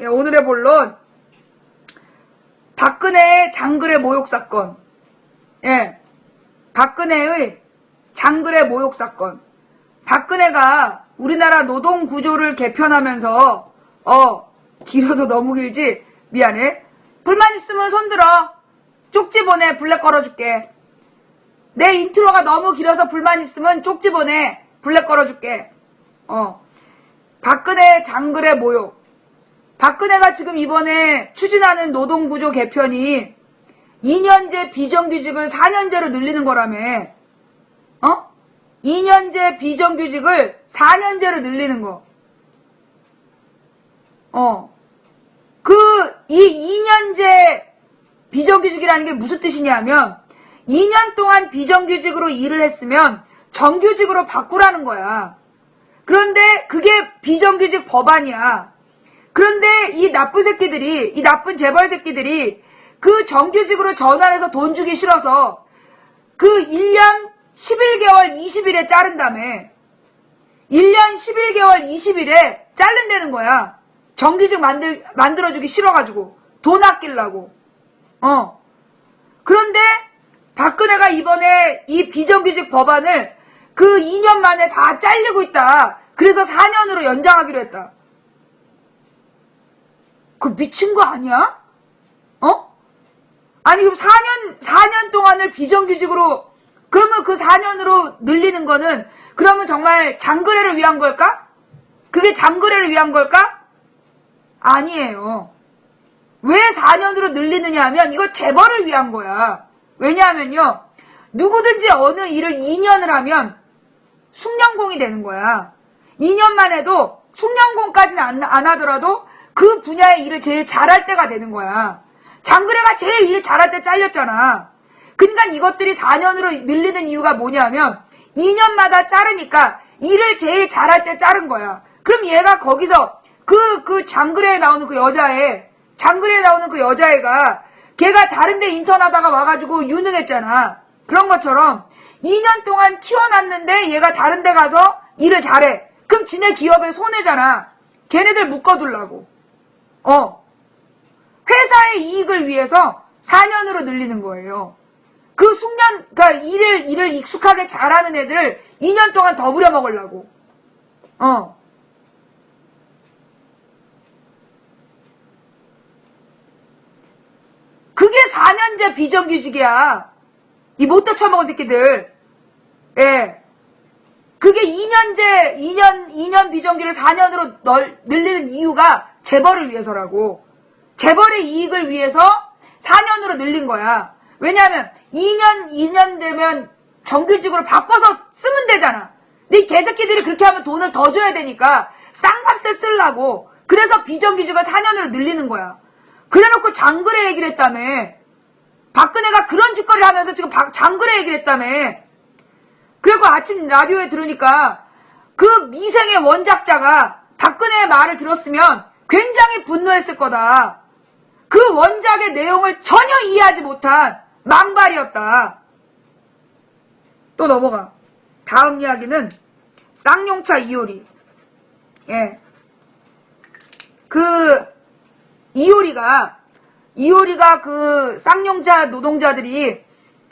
예, 오늘의 본론. 박근혜의 장글의 모욕 사건. 예. 박근혜의 장글의 모욕 사건. 박근혜가 우리나라 노동 구조를 개편하면서, 길어도 너무 길지? 미안해. 불만 있으면 손들어. 쪽지 보내. 블랙 걸어줄게. 내 인트로가 너무 길어서 불만 있으면 쪽지 보내. 블랙 걸어줄게. 박근혜 장글의 모욕. 박근혜가 지금 이번에 추진하는 노동구조 개편이 2년제 비정규직을 4년제로 늘리는 거라며. 2년제 비정규직을 4년제로 늘리는 거. 이 2년제 비정규직이라는 게 무슨 뜻이냐면 2년 동안 비정규직으로 일을 했으면 정규직으로 바꾸라는 거야. 그런데 그게 비정규직 법안이야. 그런데 이 나쁜 새끼들이, 이 나쁜 재벌 새끼들이 그 정규직으로 전환해서 돈 주기 싫어서 그 1년 11개월 20일에 자른다며. 1년 11개월 20일에 자른다는 거야. 정규직 만들어주기 싫어가지고. 돈 아끼려고. 그런데 박근혜가 이번에 이 비정규직 법안을 그 2년 만에 다 잘리고 있다. 그래서 4년으로 연장하기로 했다. 그 미친 거 아니야? 아니 그럼 4년 동안을 비정규직으로, 그러면 그 4년으로 늘리는 거는 그러면 정말 장거래를 위한 걸까? 그게 장거래를 위한 걸까? 아니에요. 왜 4년으로 늘리느냐 하면 이거 재벌을 위한 거야. 왜냐하면요. 누구든지 어느 일을 2년을 하면 숙련공이 되는 거야. 2년만 해도 숙련공까지는 안 하더라도 그 분야의 일을 제일 잘할 때가 되는 거야. 장그래가 제일 일 잘할 때 잘렸잖아. 그러니까 이것들이 4년으로 늘리는 이유가 뭐냐면 2년마다 자르니까 일을 제일 잘할 때 자른 거야. 그럼 얘가 거기서 그 장그래에 나오는 그 여자애가 걔가 다른 데 인턴하다가 와가지고 유능했잖아. 그런 것처럼 2년 동안 키워놨는데 얘가 다른 데 가서 일을 잘해. 그럼 지네 기업에 손해잖아. 걔네들 묶어두려고. 회사의 이익을 위해서 4년으로 늘리는 거예요. 그러니까 일을 익숙하게 잘하는 애들을 2년 동안 더 부려먹으려고. 그게 4년제 비정규직이야. 이 못돼 처먹은 새끼들. 예. 그게 2년 비정규를 4년으로 늘리는 이유가 재벌을 위해서라고. 재벌의 이익을 위해서 4년으로 늘린 거야. 왜냐하면 2년 되면 정규직으로 바꿔서 쓰면 되잖아. 근데 이 개새끼들이 그렇게 하면 돈을 더 줘야 되니까 쌍값에 쓰려고. 그래서 비정규직을 4년으로 늘리는 거야. 그래놓고 장거래 얘기를 했다며. 박근혜가 그런 짓거리를 하면서 지금 장거래 얘기를 했다며. 그리고 아침 라디오에 들으니까 그 미생의 원작자가 박근혜의 말을 들었으면 굉장히 분노했을 거다. 그 원작의 내용을 전혀 이해하지 못한 망발이었다. 또 넘어가. 다음 이야기는 쌍용차 이효리. 예. 이효리가 그 쌍용차 노동자들이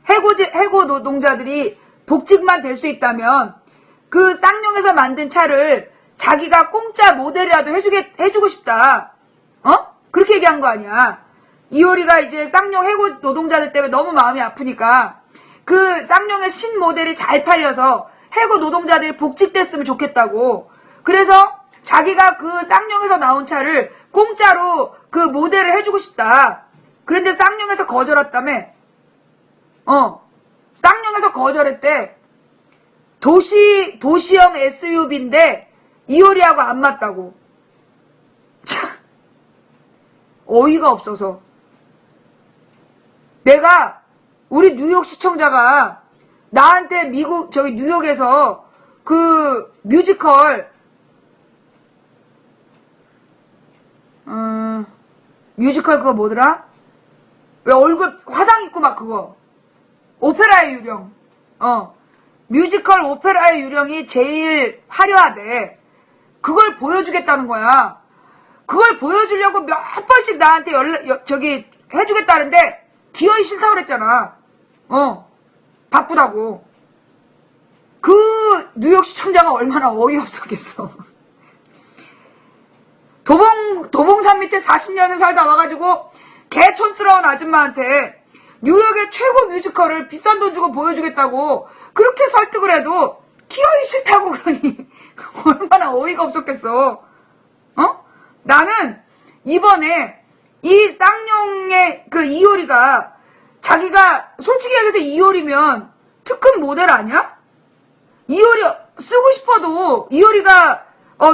해고 노동자들이 복직만 될 수 있다면 그 쌍용에서 만든 차를 자기가 공짜 모델이라도 해주고 싶다. 그렇게 얘기한 거 아니야. 이효리가 이제 쌍용 해고 노동자들 때문에 너무 마음이 아프니까 그 쌍용의 신모델이 잘 팔려서 해고 노동자들이 복직됐으면 좋겠다고. 그래서 자기가 그 쌍용에서 나온 차를 공짜로 그 모델을 해주고 싶다. 그런데 쌍용에서 거절했다며. 쌍용에서 거절했대. 도시형 SUV인데 이효리하고 안 맞다고. 참, 어이가 없어서. 내가 우리 뉴욕 시청자가 나한테 뉴욕에서 그 뮤지컬 그거 뭐더라? 왜 얼굴 화상 입고 막 그거 오페라의 유령. 뮤지컬 오페라의 유령이 제일 화려하대. 그걸 보여주겠다는 거야. 그걸 보여주려고 몇 번씩 나한테 해주겠다는데 기어이 싫다고 그랬잖아. 바쁘다고. 그 뉴욕 시청자가 얼마나 어이없었겠어. 도봉산 밑에 40년을 살다 와가지고 개촌스러운 아줌마한테 뉴욕의 최고 뮤지컬을 비싼 돈 주고 보여주겠다고 그렇게 설득을 해도 기어이 싫다고 그러니 얼마나 어이가 없었겠어. 나는 이번에 이 쌍용의 그 이효리가 자기가 솔직히 얘기해서 이효리면 특급 모델 아니야? 이효리 쓰고 싶어도 이효리가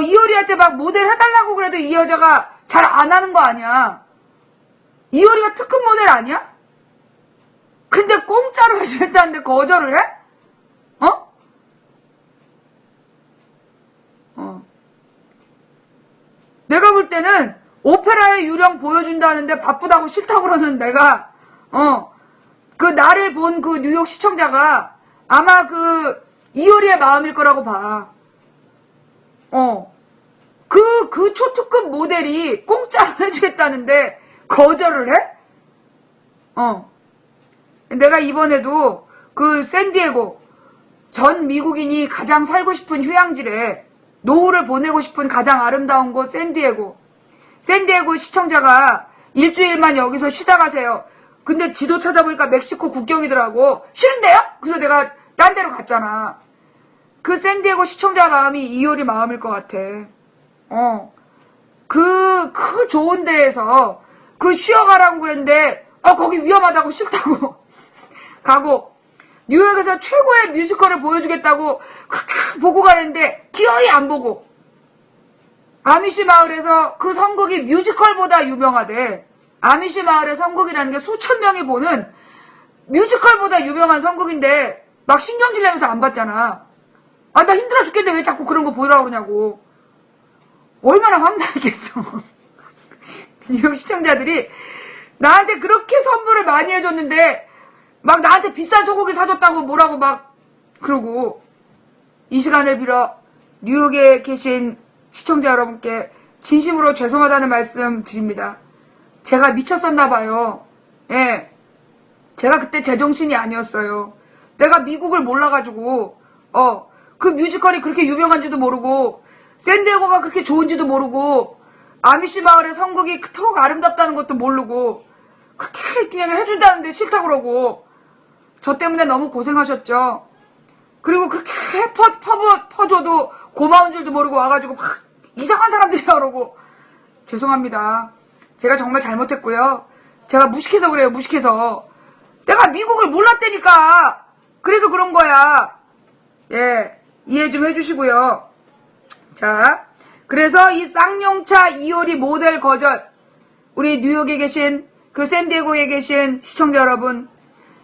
이효리한테 막 모델 해달라고 그래도 이 여자가 잘 안 하는 거 아니야. 이효리가 특급 모델 아니야? 근데 공짜로 해주겠다는데 거절을 해? 내가 볼 때는 오페라의 유령 보여준다는데 바쁘다고 싫다고 그러는 내가 그 나를 본 그 뉴욕 시청자가 아마 그 이효리의 마음일 거라고 봐. 그 초특급 모델이 공짜로 해주겠다는데 거절을 해? 내가 이번에도 그 샌디에고 전 미국인이 가장 살고 싶은 휴양지래. 노후를 보내고 싶은 가장 아름다운 곳 샌디에고 시청자가 일주일만 여기서 쉬다 가세요. 근데 지도 찾아보니까 멕시코 국경이더라고. 싫은데요? 그래서 내가 딴 데로 갔잖아. 그 샌디에고 시청자 마음이 이효리 마음일 것 같아. 그 좋은 데에서 그 쉬어가라고 그랬는데 거기 위험하다고 싫다고 가고 뉴욕에서 최고의 뮤지컬을 보여주겠다고 그렇게 보고 가는데 기어이 안 보고 아미시 마을에서 그 선곡이 뮤지컬보다 유명하대. 아미시 마을의 선곡이라는 게 수천 명이 보는 뮤지컬보다 유명한 선곡인데 막 신경질 내면서 안 봤잖아. 나 힘들어 죽겠는데 왜 자꾸 그런 거 보라고 하냐고. 얼마나 황당했겠어. 뉴욕 시청자들이 나한테 그렇게 선물을 많이 해줬는데 막 나한테 비싼 소고기 사줬다고 뭐라고 막 그러고. 이 시간을 빌어 뉴욕에 계신 시청자 여러분께 진심으로 죄송하다는 말씀 드립니다. 제가 미쳤었나 봐요. 예. 제가 그때 제정신이 아니었어요. 내가 미국을 몰라가지고 그 뮤지컬이 그렇게 유명한지도 모르고 샌디에고가 그렇게 좋은지도 모르고 아미시 마을의 선곡이 그토록 아름답다는 것도 모르고 그렇게 그냥 해준다는데 싫다고 그러고 저 때문에 너무 고생하셨죠. 그리고 그렇게 퍼줘도 고마운 줄도 모르고 와가지고 막 이상한 사람들이라 그러고 죄송합니다. 제가 정말 잘못했고요. 제가 무식해서 그래요. 무식해서. 내가 미국을 몰랐다니까. 그래서 그런 거야. 예, 이해 좀 해주시고요. 자, 그래서 이 쌍용차 이효리 모델 거절. 우리 뉴욕에 계신 그 샌디에고에 계신 시청자 여러분,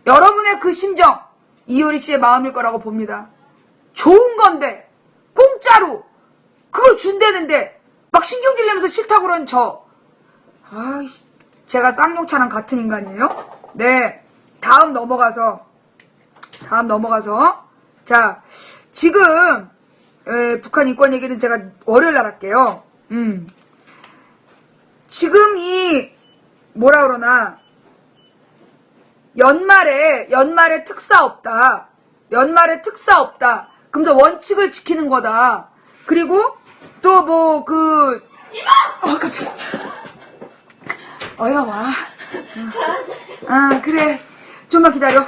여러분의 그 심정 이효리 씨의 마음일 거라고 봅니다. 좋은 건데 공짜로 그걸 준대는데 막 신경질 내면서 싫다고 그런 제가 쌍용차랑 같은 인간이에요? 네. 다음 넘어가서 자, 지금 북한 인권 얘기는 제가 월요일 날 할게요. 지금 이 뭐라 그러나 연말에 특사 없다. 연말에 특사 없다. 그러면서 원칙을 지키는 거다. 그리고 또 뭐 깜짝이야. 어여 와. 그래. 좀만 기다려.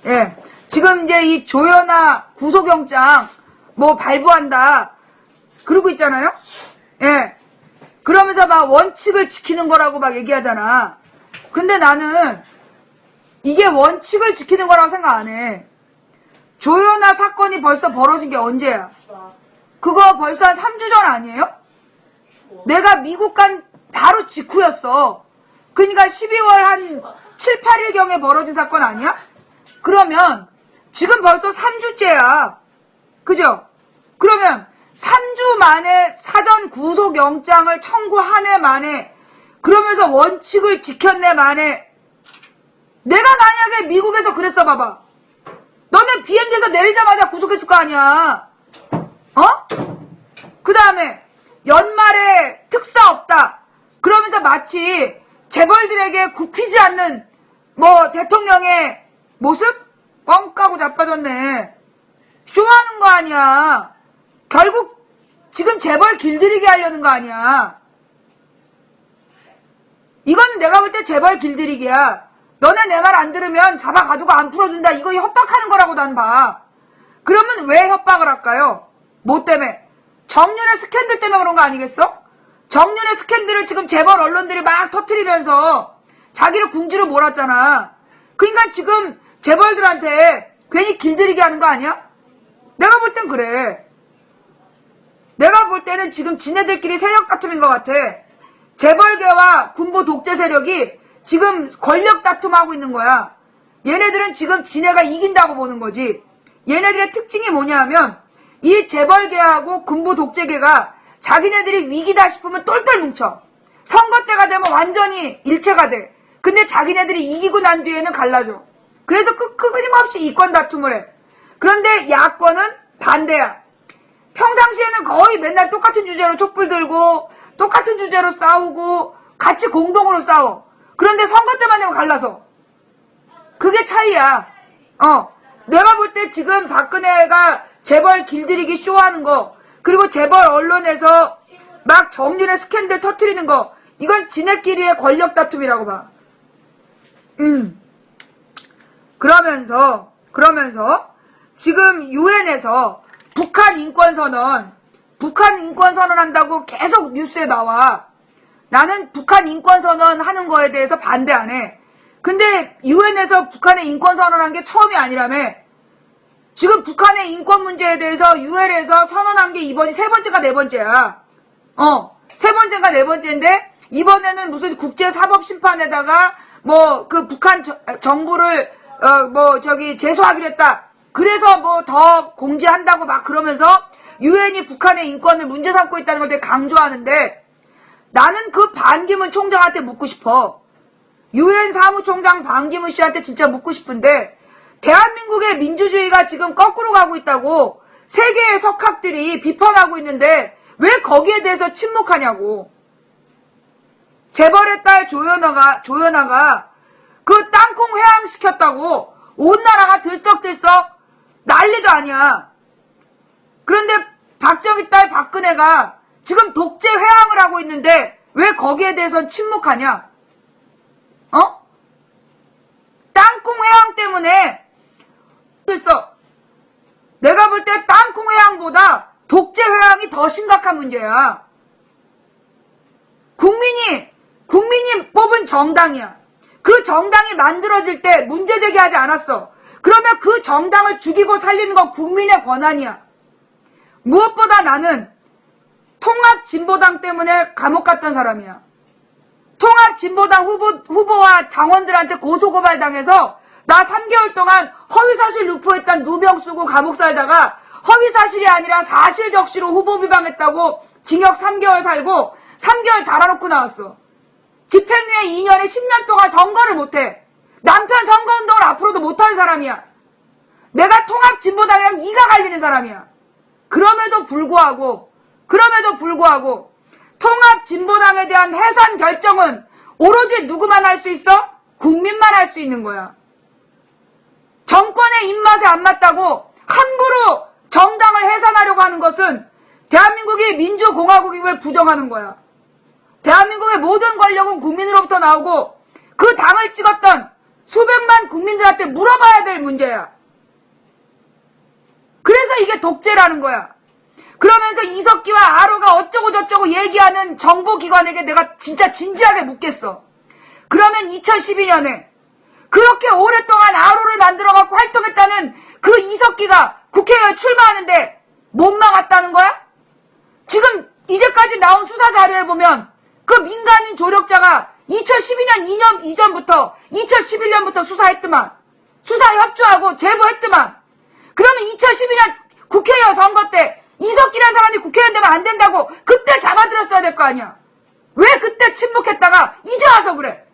예. 지금 이제 이 조연아 구속영장 뭐 발부한다. 그러고 있잖아요? 예. 그러면서 막 원칙을 지키는 거라고 막 얘기하잖아. 근데 나는 이게 원칙을 지키는 거라고 생각 안 해. 조연아 사건이 벌써 벌어진 게 언제야? 그거 벌써 한 3주 전 아니에요? 내가 미국 간 바로 직후였어. 그러니까 12월 한 7, 8일경에 벌어진 사건 아니야? 그러면 지금 벌써 3주째야. 그죠? 그러면 3주 만에 사전 구속영장을 청구한 해 만에 그러면서 원칙을 지켰네 만에 내가 만약에 미국에서 그랬어 봐봐. 너는 비행기에서 내리자마자 구속했을 거 아니야. 그 다음에 연말에 특사 없다. 그러면서 마치 재벌들에게 굽히지 않는 뭐 대통령의 모습? 뻥 까고 자빠졌네. 쇼하는 거 아니야. 결국 지금 재벌 길들이게 하려는 거 아니야. 이건 내가 볼 때 재벌 길들이기야. 너네 내 말 안 들으면 잡아가지고 안 풀어준다. 이거 협박하는 거라고 난 봐. 그러면 왜 협박을 할까요? 뭐 때문에? 정윤의 스캔들 때문에 그런 거 아니겠어? 정윤의 스캔들을 지금 재벌 언론들이 막 터뜨리면서 자기를 궁지로 몰았잖아. 그러니까 지금 재벌들한테 괜히 길들이게 하는 거 아니야? 내가 볼 땐 그래. 내가 볼 때는 지금 지네들끼리 세력 다툼인 것 같아. 재벌계와 군부 독재 세력이 지금 권력 다툼하고 있는 거야. 얘네들은 지금 지네가 이긴다고 보는 거지. 얘네들의 특징이 뭐냐 하면 이 재벌계하고 군부 독재계가 자기네들이 위기다 싶으면 똘똘 뭉쳐. 선거 때가 되면 완전히 일체가 돼. 근데 자기네들이 이기고 난 뒤에는 갈라져. 그래서 끊임없이 이권 다툼을 해. 그런데 야권은 반대야. 평상시에는 거의 맨날 똑같은 주제로 촛불 들고 똑같은 주제로 싸우고 같이 공동으로 싸워. 그런데 선거 때만 되면 갈라서. 그게 차이야. 내가 볼 때 지금 박근혜가 재벌 길들이기 쇼하는 거, 그리고 재벌 언론에서 막 정윤의 스캔들 터트리는 거, 이건 지네끼리의 권력 다툼이라고 봐. 그러면서 지금 유엔에서 북한 인권선언 한다고 계속 뉴스에 나와. 나는 북한 인권선언 하는 거에 대해서 반대 안 해. 근데 유엔에서 북한의 인권선언한 게 처음이 아니라며. 지금 북한의 인권 문제에 대해서 유엔에서 선언한 게 이번이 세 번째가 네 번째야. 세 번째가 네 번째인데 이번에는 무슨 국제사법심판에다가 뭐 그 북한 정부를 제소하기로 했다. 그래서 뭐 더 공지한다고 막 그러면서 유엔이 북한의 인권을 문제 삼고 있다는 걸 되게 강조하는데 나는 그 반기문 총장한테 묻고 싶어. 유엔 사무총장 반기문 씨한테 진짜 묻고 싶은데 대한민국의 민주주의가 지금 거꾸로 가고 있다고 세계의 석학들이 비판하고 있는데 왜 거기에 대해서 침묵하냐고. 재벌의 딸 조연아가 그 땅콩 회항시켰다고 온 나라가 들썩들썩 난리도 아니야. 그런데 박정희 딸 박근혜가 지금 독재 회항을 하고 있는데 왜 거기에 대해서는 침묵하냐? 땅콩 회항 때문에 들썩. 내가 볼 때 땅콩 회항보다 독재 회항이 더 심각한 문제야. 국민이 뽑은 정당이야. 그 정당이 만들어질 때 문제 제기하지 않았어. 그러면 그 정당을 죽이고 살리는 건 국민의 권한이야. 무엇보다 나는 통합진보당 때문에 감옥 갔던 사람이야. 통합진보당 후보와 당원들한테 고소고발당해서 나 3개월 동안 허위사실 유포했던 누명 쓰고 감옥 살다가 허위사실이 아니라 사실적시로 후보 비방했다고 징역 3개월 살고 3개월 달아놓고 나왔어. 집행유예 2년에 10년 동안 선거를 못해. 남편 선거운동을 앞으로도 못할 사람이야. 내가 통합진보당이랑 이가 갈리는 사람이야. 그럼에도 불구하고 통합진보당에 대한 해산 결정은 오로지 누구만 할 수 있어? 국민만 할 수 있는 거야. 정권의 입맛에 안 맞다고 함부로 정당을 해산하려고 하는 것은 대한민국이 민주공화국임을 부정하는 거야. 대한민국의 모든 권력은 국민으로부터 나오고 그 당을 찍었던 수백만 국민들한테 물어봐야 될 문제야. 그래서 이게 독재라는 거야. 그러면서 이석기와 아로가 어쩌고 저쩌고 얘기하는 정보기관에게 내가 진짜 진지하게 묻겠어. 그러면 2012년에 그렇게 오랫동안 아로를 만들어갖고 활동했다는 그 이석기가 국회에 출마하는데 못 막았다는 거야? 지금 이제까지 나온 수사 자료에 보면 그 민간인 조력자가 2012년 2년 이전부터 2011년부터 수사했더만. 수사에 협조하고 제보했더만. 그러면 2012년 국회의원 선거 때 이석기라는 사람이 국회의원 되면 안 된다고 그때 잡아들었어야 될 거 아니야. 왜 그때 침묵했다가 이제 와서 그래?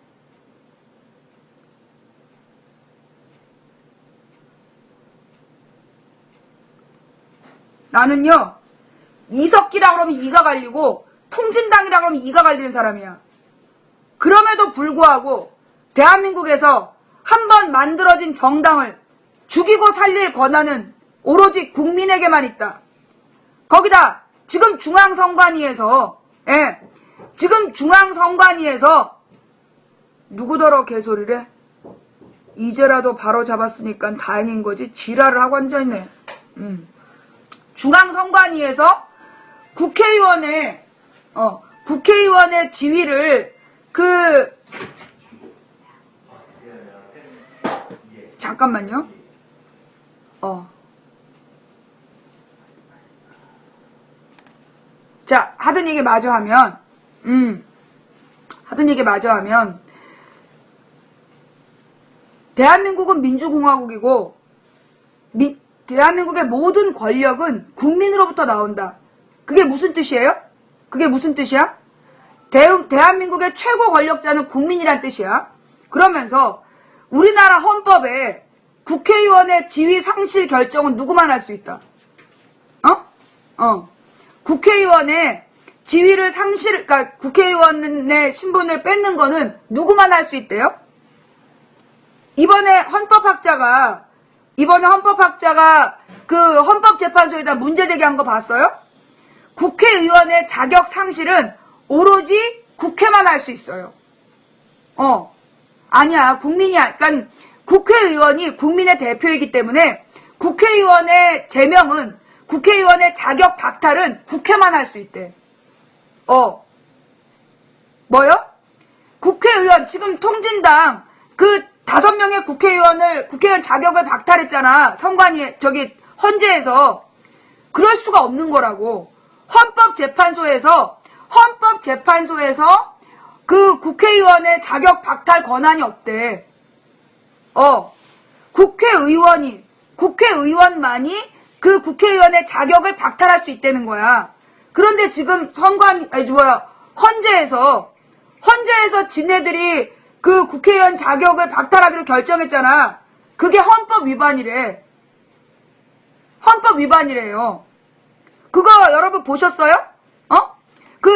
나는요, 이석기라 그러면 이가 갈리고 통진당이라 그러면 이가 갈리는 사람이야. 그럼에도 불구하고 대한민국에서 한번 만들어진 정당을 죽이고 살릴 권한은 오로지 국민에게만 있다. 거기다 지금 중앙선관위에서 지금 중앙선관위에서 누구더러 개소리래? 이제라도 바로 잡았으니까 다행인 거지. 지랄을 하고 앉아있네. 중앙선관위에서 국회의원의 지위를 잠깐만요. 자, 하던 얘기 마저 하면 대한민국은 민주공화국이고 대한민국의 모든 권력은 국민으로부터 나온다. 그게 무슨 뜻이에요? 그게 무슨 뜻이야? 대한민국의 최고 권력자는 국민이란 뜻이야. 그러면서 우리나라 헌법에 국회의원의 지위 상실 결정은 누구만 할 수 있다. 국회의원의 지위를 그러니까 국회의원의 신분을 뺏는 거는 누구만 할 수 있대요? 이번에 헌법학자가 그 헌법재판소에다 문제 제기한 거 봤어요? 국회의원의 자격 상실은 오로지 국회만 할 수 있어요. 아니야. 국민이야. 그러니까 국회의원이 국민의 대표이기 때문에 국회의원의 제명은 국회의원의 자격 박탈은 국회만 할 수 있대. 뭐요? 국회의원 지금 통진당 그 5명의 국회의원 자격을 박탈했잖아. 헌재에서. 그럴 수가 없는 거라고. 헌법재판소에서 그 국회의원의 자격 박탈 권한이 없대. 국회의원만이 그 국회의원의 자격을 박탈할 수 있다는 거야. 그런데 지금 헌재에서 지네들이 그 국회의원 자격을 박탈하기로 결정했잖아. 그게 헌법 위반이래. 헌법 위반이래요. 그거 여러분 보셨어요?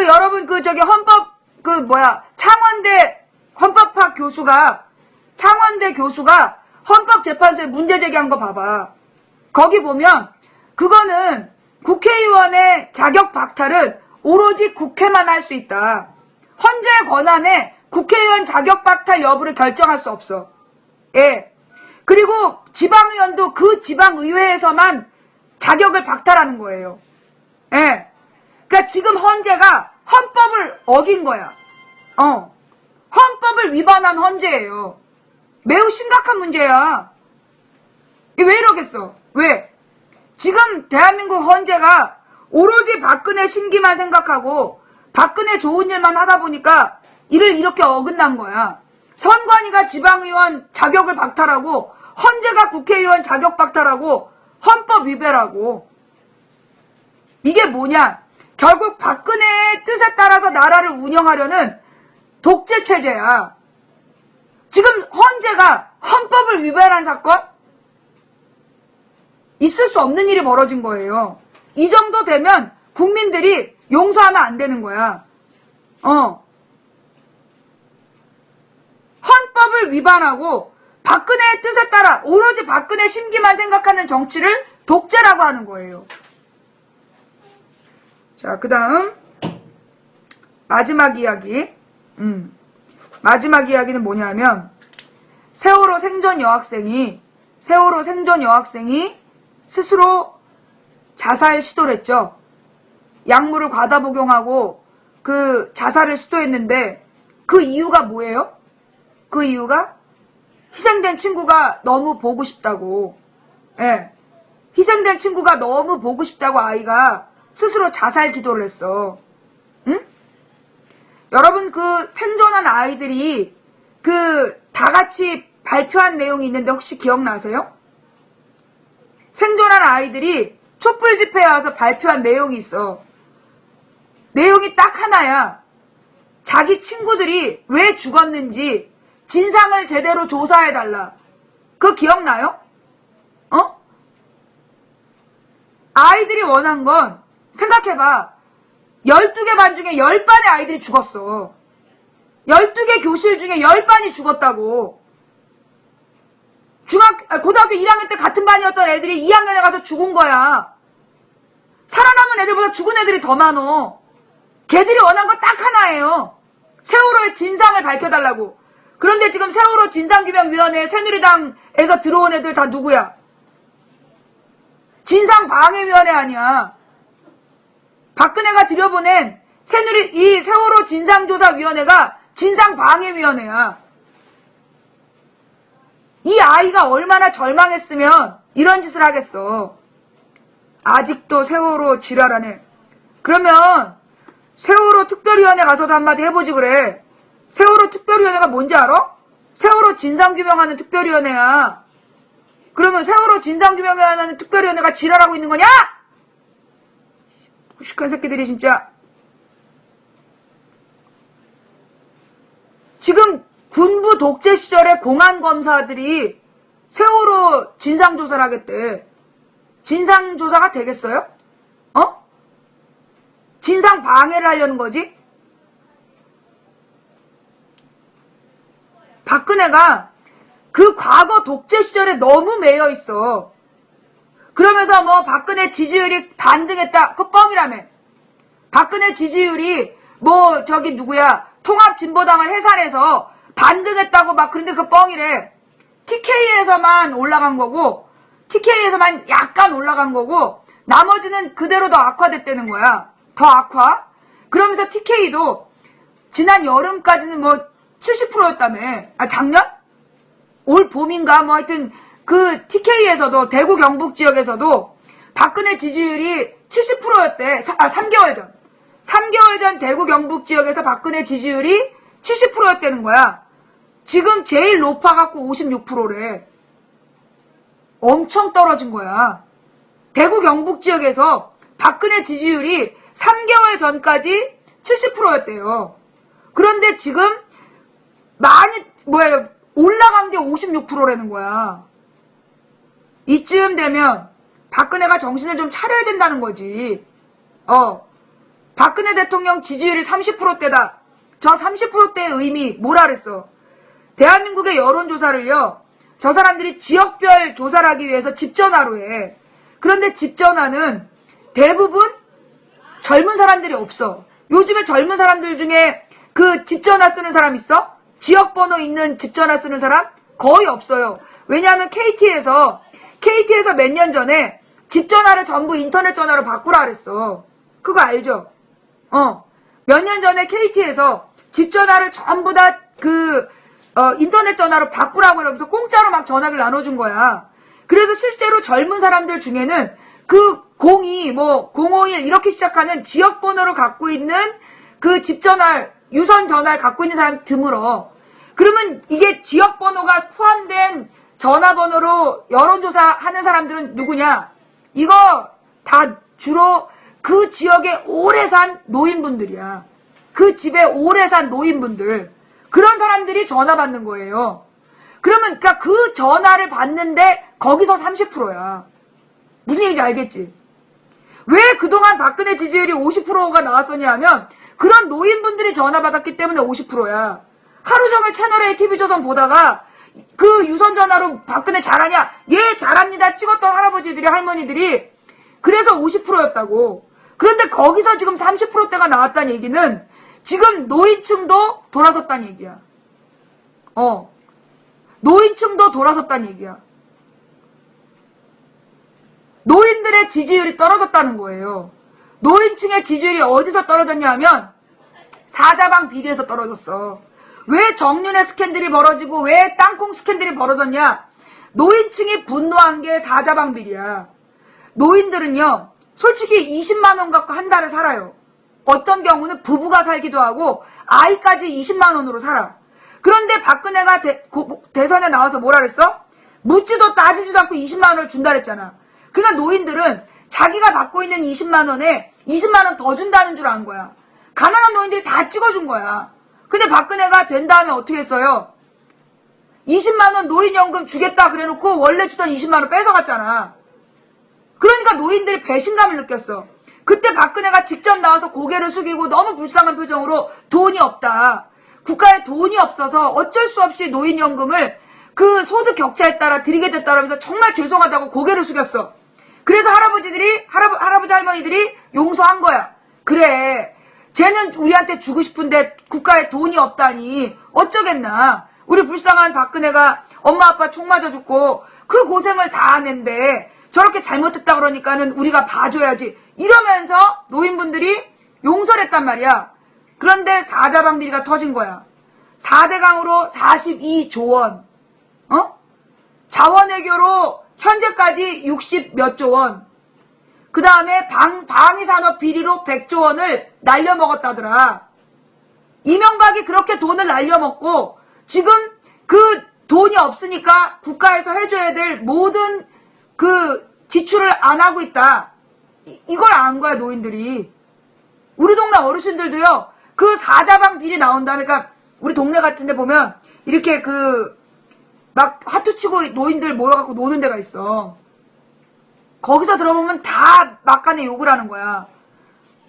여러분 창원대 교수가 헌법재판소에 문제 제기한 거 봐봐. 거기 보면 그거는 국회의원의 자격 박탈은 오로지 국회만 할 수 있다. 헌재의 권한에 국회의원 자격 박탈 여부를 결정할 수 없어. 그리고 지방의원도 그 지방의회에서만 자격을 박탈하는 거예요. 그러니까 지금 헌재가 헌법을 어긴 거야. 헌법을 위반한 헌재예요. 매우 심각한 문제야. 왜 이러겠어? 왜? 지금 대한민국 헌재가 오로지 박근혜 심기만 생각하고 박근혜 좋은 일만 하다 보니까 이를 이렇게 어긋난 거야. 선관위가 지방의원 자격을 박탈하고 헌재가 국회의원 자격 박탈하고 헌법 위배라고. 이게 뭐냐? 결국 박근혜의 뜻에 따라서 나라를 운영하려는 독재체제야. 지금 헌재가 헌법을 위반한 사건? 있을 수 없는 일이 벌어진 거예요. 이 정도 되면 국민들이 용서하면 안 되는 거야. 헌법을 위반하고 박근혜의 뜻에 따라 오로지 박근혜 심기만 생각하는 정치를 독재라고 하는 거예요. 자, 그 다음 마지막 이야기. 마지막 이야기는 뭐냐면 세월호 생존 여학생이 스스로 자살 시도를 했죠. 약물을 과다 복용하고 그 자살을 시도했는데 그 이유가 뭐예요? 그 이유가 희생된 친구가 너무 보고 싶다고. 희생된 친구가 너무 보고 싶다고 아이가 스스로 자살 기도를 했어. 응? 여러분 그 생존한 아이들이 그 다 같이 발표한 내용이 있는데 혹시 기억나세요? 생존한 아이들이 촛불 집회에 와서 발표한 내용이 있어. 내용이 딱 하나야. 자기 친구들이 왜 죽었는지 진상을 제대로 조사해달라. 그거 기억나요? 아이들이 원한 건 생각해봐. 12개 반 중에 10반의 아이들이 죽었어. 12개 교실 중에 10반이 죽었다고. 고등학교 1학년 때 같은 반이었던 애들이 2학년에 가서 죽은 거야. 살아남은 애들보다 죽은 애들이 더 많어. 걔들이 원한 건 딱 하나예요. 세월호의 진상을 밝혀달라고. 그런데 지금 세월호 진상규명위원회 새누리당에서 들어온 애들 다 누구야? 진상방해위원회 아니야. 박근혜가 들여보낸 이 세월호 진상조사위원회가 진상방해위원회야. 이 아이가 얼마나 절망했으면 이런 짓을 하겠어. 아직도 세월호 지랄하네. 그러면 세월호 특별위원회 가서도 한마디 해보지 그래. 세월호 특별위원회가 뭔지 알아? 세월호 진상규명하는 특별위원회야. 그러면 세월호 진상규명하는 특별위원회가 지랄하고 있는 거냐? 무식한 새끼들이 진짜. 지금 군부 독재 시절에 공안검사들이 세월호 진상조사를 하겠대. 진상조사가 되겠어요? 어? 진상방해를 하려는 거지? 박근혜가 그 과거 독재 시절에 너무 매여 있어. 그러면서 뭐 박근혜 지지율이 반등했다. 그거 뻥이라며. 박근혜 지지율이 뭐 저기 누구야 통합진보당을 해산해서 반등했다고 막 그런데 그 뻥이래. TK에서만 올라간 거고 TK에서만 약간 올라간 거고 나머지는 그대로 더 악화됐다는 거야. 더 악화. 그러면서 TK도 지난 여름까지는 뭐 70%였다며. 아 작년? 올 봄인가 뭐 하여튼 그 TK에서도 대구 경북 지역에서도 박근혜 지지율이 70%였대. 3개월 전. 3개월 전 대구 경북 지역에서 박근혜 지지율이 70%였다는 거야. 지금 제일 높아갖고 56%래. 엄청 떨어진 거야. 대구 경북 지역에서 박근혜 지지율이 3개월 전까지 70%였대요. 그런데 지금 많이 올라간 게 56%라는 거야. 이쯤 되면 박근혜가 정신을 좀 차려야 된다는 거지. 박근혜 대통령 지지율이 30%대다. 저 30%대의 의미 뭐라 그랬어? 대한민국의 여론조사를요. 저 사람들이 지역별 조사를 하기 위해서 집전화로 해. 그런데 집전화는 대부분 젊은 사람들이 없어. 요즘에 젊은 사람들 중에 그 집전화 쓰는 사람 있어? 지역번호 있는 집전화 쓰는 사람? 거의 없어요. 왜냐하면 KT에서 몇 년 전에 집전화를 전부 인터넷 전화로 바꾸라 그랬어. 그거 알죠? 몇 년 전에 KT에서 집전화를 전부 다 인터넷 전화로 바꾸라고 그러면서 공짜로 막 전화를 나눠준 거야. 그래서 실제로 젊은 사람들 중에는 그 02, 051 이렇게 시작하는 지역번호를 갖고 있는 그 집전화, 유선 전화를 갖고 있는 사람이 드물어. 그러면 이게 지역번호가 포함된 전화번호로 여론조사 하는 사람들은 누구냐? 이거 다 주로 그 지역에 오래 산 노인분들이야. 그 집에 오래 산 노인분들. 그런 사람들이 전화 받는 거예요. 그러면 그러니까 그 전화를 받는데 거기서 30%야. 무슨 얘기인지 알겠지? 왜 그동안 박근혜 지지율이 50%가 나왔었냐 하면 그런 노인분들이 전화 받았기 때문에 50%야. 하루 종일 채널A TV조선 보다가 그 유선 전화로 박근혜 잘하냐? 예, 잘합니다. 찍었던 할아버지들이 할머니들이 그래서 50%였다고. 그런데 거기서 지금 30%대가 나왔다는 얘기는 지금 노인층도 돌아섰다는 얘기야. 노인층도 돌아섰다는 얘기야. 노인들의 지지율이 떨어졌다는 거예요. 노인층의 지지율이 어디서 떨어졌냐 하면 사자방 비리에서 떨어졌어. 왜 정윤회 스캔들이 벌어지고 왜 땅콩 스캔들이 벌어졌냐? 노인층이 분노한 게 사자방 비리야. 노인들은요. 솔직히 20만 원 갖고 한 달을 살아요. 어떤 경우는 부부가 살기도 하고 아이까지 20만 원으로 살아. 그런데 박근혜가 대선에 나와서 뭐라 그랬어? 묻지도 따지지도 않고 20만 원을 준다 그랬잖아. 그러니까 노인들은 자기가 받고 있는 20만 원에 20만 원 더 준다는 줄 안 거야. 가난한 노인들이 다 찍어준 거야. 근데 박근혜가 된 다음에 어떻게 했어요? 20만 원 노인연금 주겠다 그래놓고 원래 주던 20만 원 뺏어갔잖아. 그러니까 노인들이 배신감을 느꼈어. 그때 박근혜가 직접 나와서 고개를 숙이고 너무 불쌍한 표정으로 돈이 없다. 국가에 돈이 없어서 어쩔 수 없이 노인연금을 그 소득 격차에 따라 드리게 됐다라면서 정말 죄송하다고 고개를 숙였어. 그래서 할아버지 할머니들이 용서한 거야. 그래, 쟤는 우리한테 주고 싶은데 국가에 돈이 없다니 어쩌겠나. 우리 불쌍한 박근혜가 엄마 아빠 총 맞아 죽고 그 고생을 다 하는데 저렇게 잘못했다 그러니까는 우리가 봐줘야지 이러면서 노인분들이 용서를 했단 말이야. 그런데 사자방 비리가 터진 거야. 4대강으로 42조 원, 자원외교로 현재까지 60 몇 조 원, 그 다음에 방위산업 비리로 100조 원을 날려먹었다더라. 이명박이 그렇게 돈을 날려먹고 지금 그 돈이 없으니까 국가에서 해줘야 될 모든 그 지출을 안 하고 있다. 이걸 안 거야, 노인들이. 우리 동네 어르신들도요, 그 사자방 비리 나온다니까, 우리 동네 같은 데 보면, 이렇게 막 화투치고 노인들 모여갖고 노는 데가 있어. 거기서 들어보면 다 막간에 욕을 하는 거야.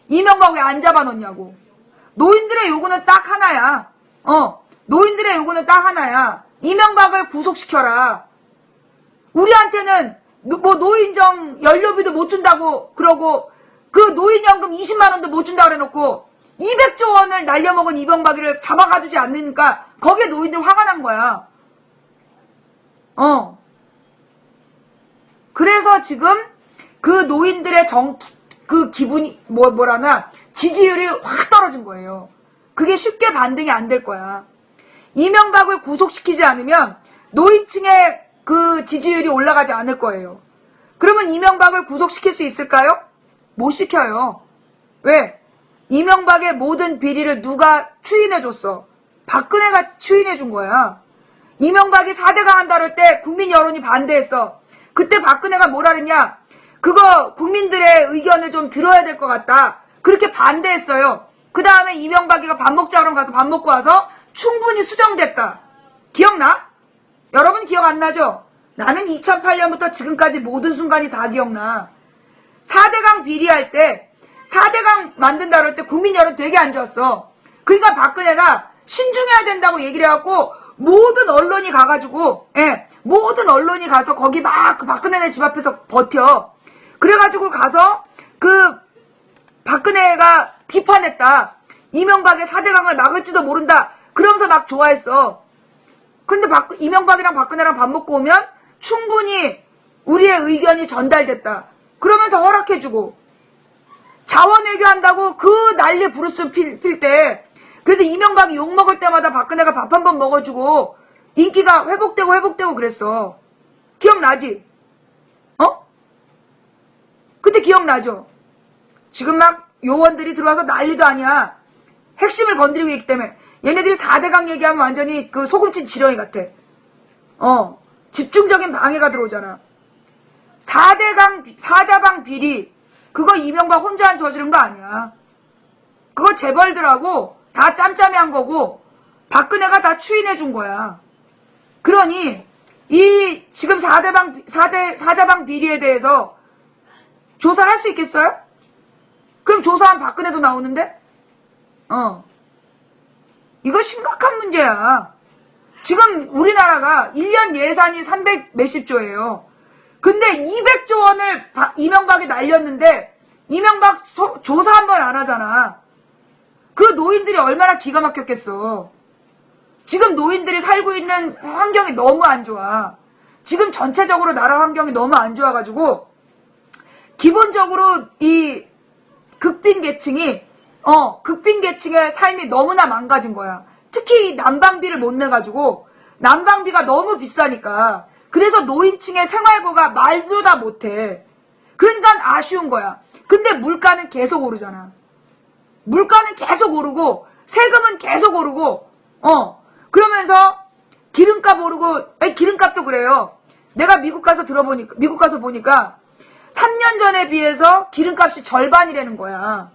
이명박 왜 안 잡아놓냐고. 노인들의 요구는 딱 하나야. 노인들의 요구는 딱 하나야. 이명박을 구속시켜라. 우리한테는 뭐 노인정 연료비도 못 준다고 그러고 그 노인연금 20만 원도 못 준다고 그래놓고 200조 원을 날려먹은 이명박이를 잡아가주지 않으니까 거기에 노인들 화가 난 거야. 그래서 지금 그 노인들의 그 기분이 뭐라나 지지율이 확 떨어진 거예요. 그게 쉽게 반등이 안 될 거야. 이명박을 구속시키지 않으면 노인층의 그 지지율이 올라가지 않을 거예요. 그러면 이명박을 구속시킬 수 있을까요? 못 시켜요. 왜? 이명박의 모든 비리를 누가 추인해줬어? 박근혜가 추인해준 거야. 이명박이 4대강 한다 그럴 때 국민 여론이 반대했어. 그때 박근혜가 뭐라 그랬냐? 그거 국민들의 의견을 좀 들어야 될 것 같다. 그렇게 반대했어요. 그 다음에 이명박이가 밥 먹자고 가서 밥 먹고 와서 충분히 수정됐다. 기억나? 여러분 기억 안 나죠? 나는 2008년부터 지금까지 모든 순간이 다 기억나. 4대강 비리할 때 4대강 만든다 그럴 때 국민 여론 되게 안 좋았어. 그러니까 박근혜가 신중해야 된다고 얘기를 해갖고 모든 언론이 가가지고 모든 언론이 가서 거기 막 그 박근혜네 집 앞에서 버텨. 그래가지고 가서 그 박근혜가 비판했다. 이명박의 4대강을 막을지도 모른다. 그러면서 막 좋아했어. 근데 이명박이랑 박근혜랑 밥 먹고 오면 충분히 우리의 의견이 전달됐다. 그러면서 허락해주고 자원외교 한다고 그 난리 부르스 필 때 그래서 이명박이 욕먹을 때마다 박근혜가 밥 한 번 먹어주고 인기가 회복되고 그랬어. 기억나지? 그때 기억나죠? 지금 막 요원들이 들어와서 난리도 아니야. 핵심을 건드리고 있기 때문에 얘네들이 4대강 얘기하면 완전히 그 소금친 지렁이 같아. 집중적인 방해가 들어오잖아. 4대강, 사자방 비리, 그거 이명박 혼자 한 저지른 거 아니야. 그거 재벌들하고 다 짬짬이 한 거고, 박근혜가 다 추인해 준 거야. 그러니, 지금 사자방 비리에 대해서 조사를 할 수 있겠어요? 그럼 조사한 박근혜도 나오는데? 이거 심각한 문제야. 지금 우리나라가 1년 예산이 300 몇십 조예요. 근데 200조 원을 이명박이 날렸는데 이명박 조사 한 번 안 하잖아. 그 노인들이 얼마나 기가 막혔겠어. 지금 노인들이 살고 있는 환경이 너무 안 좋아. 지금 전체적으로 나라 환경이 너무 안 좋아가지고 기본적으로 이 극빈계층의 삶이 너무나 망가진 거야. 특히 난방비를 못 내가지고 난방비가 너무 비싸니까 그래서 노인층의 생활고가 말도 다 못해. 그러니까 아쉬운 거야. 근데 물가는 계속 오르잖아. 물가는 계속 오르고 세금은 계속 오르고 그러면서 기름값 오르고 기름값도 그래요. 내가 미국 가서 보니까 3년 전에 비해서 기름값이 절반이라는 거야.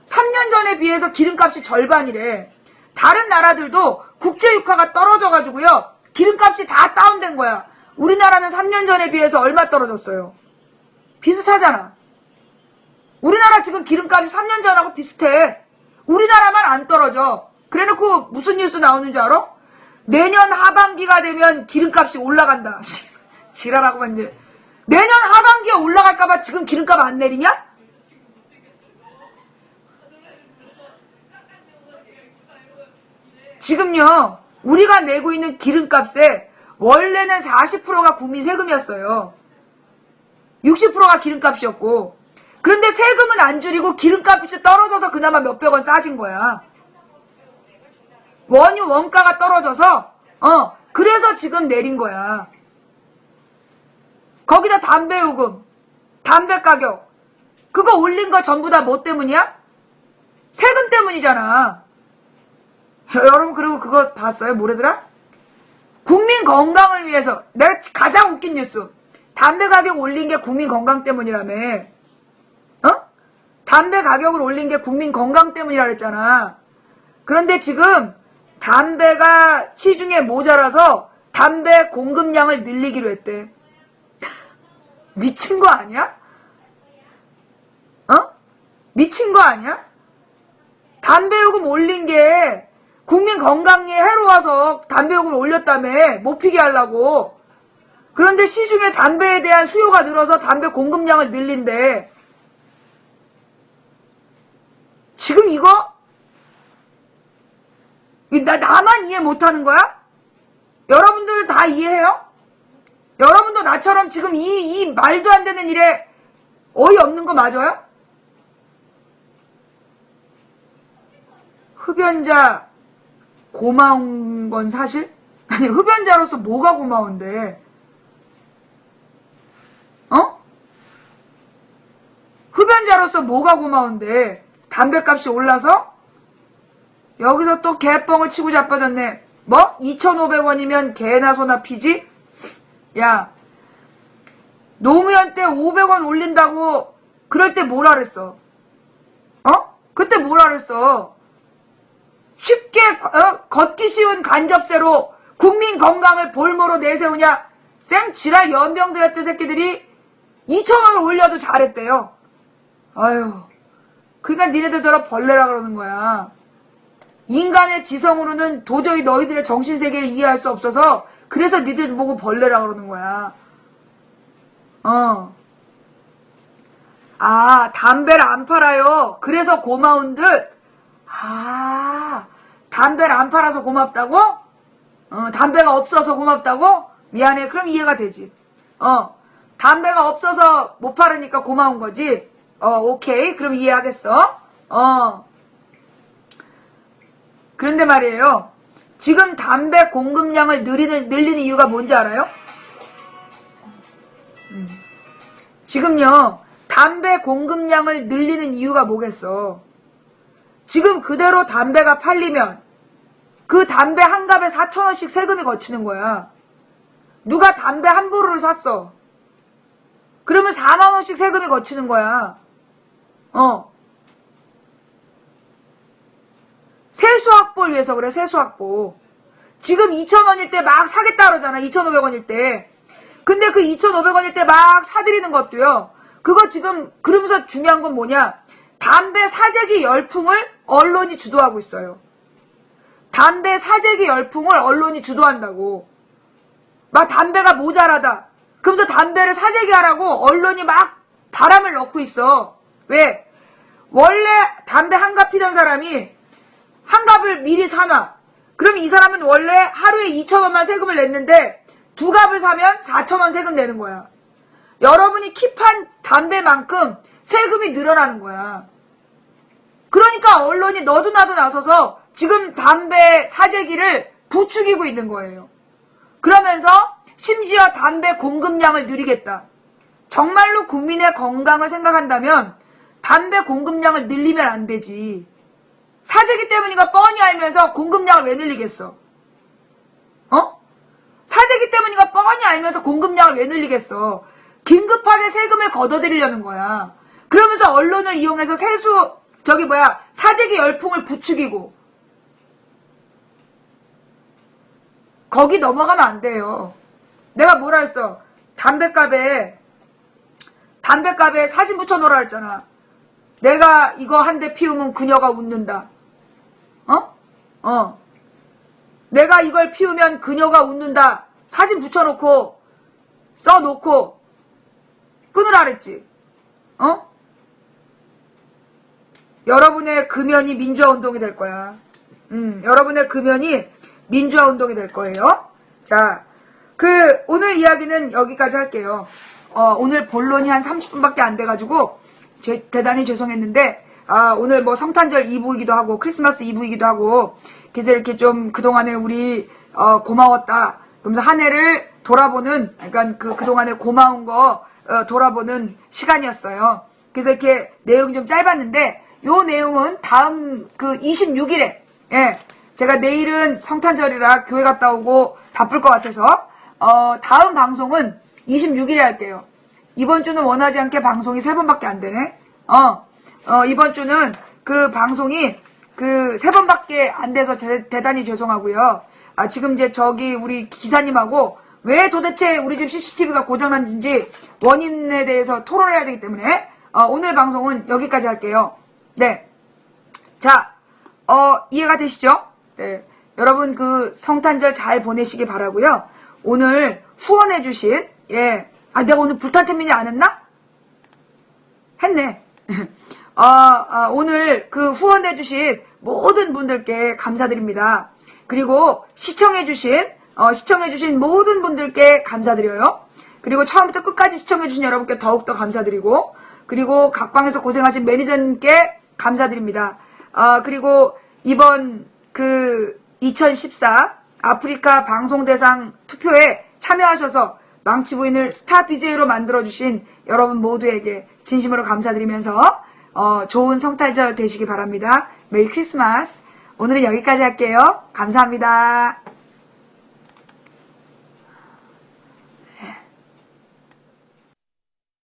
3년 전에 비해서 기름값이 절반이래. 다른 나라들도 국제유가가 떨어져가지고요. 기름값이 다 다운된 거야. 우리나라는 3년 전에 비해서 얼마 떨어졌어요? 비슷하잖아. 우리나라 지금 기름값이 3년 전하고 비슷해. 우리나라만 안 떨어져. 그래놓고 무슨 뉴스 나오는 줄 알아? 내년 하반기가 되면 기름값이 올라간다. 지랄하고만 이제. 내년 하반기에 올라갈까봐 지금 기름값 안 내리냐? 지금요, 우리가 내고 있는 기름값에 원래는 40%가 국민 세금이었어요. 60%가 기름값이었고. 그런데 세금은 안 줄이고 기름값이 떨어져서 그나마 몇백 원 싸진 거야. 원유 원가가 떨어져서, 그래서 지금 내린 거야. 거기다 담배요금, 담배 가격, 그거 올린 거 전부 다 뭐 때문이야? 세금 때문이잖아. 여러분, 그리고 그거 봤어요? 뭐래더라? 국민 건강을 위해서. 내가 가장 웃긴 뉴스. 담배 가격 올린 게 국민 건강 때문이라며. 담배 가격을 올린 게 국민 건강 때문이라 그랬잖아. 그런데 지금 담배가 시중에 모자라서 담배 공급량을 늘리기로 했대. 미친 거 아니야? 미친 거 아니야? 담배요금 올린 게 국민 건강에 해로워서 담배요금 올렸다며. 못 피게 하려고. 그런데 시중에 담배에 대한 수요가 늘어서 담배 공급량을 늘린대. 지금 이거 나만 이해 못하는 거야? 여러분들 다 이해해요? 여러분도 나처럼 지금 이 말도 안 되는 일에 어이없는 거 맞아요? 흡연자 고마운 건 사실? 아니, 흡연자로서 뭐가 고마운데? 흡연자로서 뭐가 고마운데? 담배값이 올라서? 여기서 또 개뻥을 치고 자빠졌네. 뭐? 2,500원이면 개나 소나 피지? 야, 노무현 때 500원 올린다고 그럴 때 뭐라 그랬어? 그때 뭐라 그랬어? 쉽게 걷기 쉬운 간접세로 국민 건강을 볼모로 내세우냐? 쌩지랄 연병되었던 새끼들이 2,000원을 올려도 잘했대요. 아유, 그러니까 니네들더러 벌레라 그러는 거야. 인간의 지성으로는 도저히 너희들의 정신세계를 이해할 수 없어서 그래서 니들 보고 벌레라 그러는 거야. 담배를 안 팔아요. 그래서 고마운 듯. 담배를 안 팔아서 고맙다고? 담배가 없어서 고맙다고? 미안해. 그럼 이해가 되지. 담배가 없어서 못 팔으니까 고마운 거지. 오케이. 그럼 이해하겠어. 그런데 말이에요. 지금 담배 공급량을 늘리는 이유가 뭔지 알아요? 지금요. 담배 공급량을 늘리는 이유가 뭐겠어? 지금 그대로 담배가 팔리면 그 담배 한 갑에 4,000원씩 세금이 거치는 거야. 누가 담배 한 보루를 샀어. 그러면 4만원씩 세금이 거치는 거야. 세수확보를 위해서 그래. 세수확보. 지금 2,000원일 때 막 사겠다 그러잖아. 2,500원일 때. 근데 그 2,500원일 때 막 사들이는 것도요. 그거 지금 그러면서 중요한 건 뭐냐. 담배 사재기 열풍을 언론이 주도하고 있어요. 담배 사재기 열풍을 언론이 주도한다고. 막 담배가 모자라다. 그러면서 담배를 사재기 하라고 언론이 막 바람을 넣고 있어. 왜? 원래 담배 한 갑 피던 사람이 한 갑을 미리 사놔. 그럼 이 사람은 원래 하루에 2,000원만 세금을 냈는데 두 갑을 사면 4,000원 세금 내는 거야. 여러분이 킵한 담배만큼 세금이 늘어나는 거야. 그러니까 언론이 너도 나도 나서서 지금 담배 사재기를 부추기고 있는 거예요. 그러면서 심지어 담배 공급량을 늘리겠다. 정말로 국민의 건강을 생각한다면 담배 공급량을 늘리면 안 되지. 사재기 때문이가 뻔히 알면서 공급량을 왜 늘리겠어? 사재기 때문이가 뻔히 알면서 공급량을 왜 늘리겠어? 긴급하게 세금을 걷어들이려는 거야. 그러면서 언론을 이용해서 사재기 열풍을 부추기고. 거기 넘어가면 안 돼요. 내가 뭐라 했어? 담배값에 사진 붙여놓으라 했잖아. 내가 이거 한 대 피우면 그녀가 웃는다. 내가 이걸 피우면 그녀가 웃는다. 사진 붙여놓고 써놓고 끊으라 그랬지. 여러분의 금연이 민주화운동이 될 거야. 여러분의 금연이 민주화운동이 될 거예요. 자, 오늘 이야기는 여기까지 할게요. 오늘 본론이 한 30분밖에 안 돼가지고 대단히 죄송했는데, 오늘 뭐 성탄절 2부이기도 하고 크리스마스 2부이기도 하고, 그래서 이렇게 좀 그동안에 우리 고마웠다, 그러면서 한 해를 돌아보는, 그러니까 그동안에 고마운 거 돌아보는 시간이었어요. 그래서 이렇게 내용이 좀 짧았는데, 요 내용은 다음 26일에, 예, 제가 내일은 성탄절이라 교회 갔다 오고 바쁠 것 같아서 다음 방송은 26일에 할게요. 이번 주는 원하지 않게 방송이 3번밖에 안 되네. 이번 주는 그 방송이 3번밖에 안 돼서 대단히 죄송하고요. 지금 이제 저기 우리 기사님하고 왜 도대체 우리 집 CCTV가 고장난지 원인에 대해서 토론을 해야 되기 때문에 오늘 방송은 여기까지 할게요. 네. 자, 이해가 되시죠? 네. 여러분 성탄절 잘 보내시기 바라고요. 오늘 후원해주신, 예. 내가 오늘 불탄태민이 안 했나? 했네. 오늘 후원해주신 모든 분들께 감사드립니다. 그리고 시청해주신 모든 분들께 감사드려요. 그리고 처음부터 끝까지 시청해주신 여러분께 더욱더 감사드리고, 그리고 각방에서 고생하신 매니저님께 감사드립니다. 그리고 이번 2014 아프리카 방송대상 투표에 참여하셔서 망치부인을 스타 BJ로 만들어주신 여러분 모두에게 진심으로 감사드리면서 좋은 성탄절 되시기 바랍니다. 메리 크리스마스. 오늘은 여기까지 할게요. 감사합니다.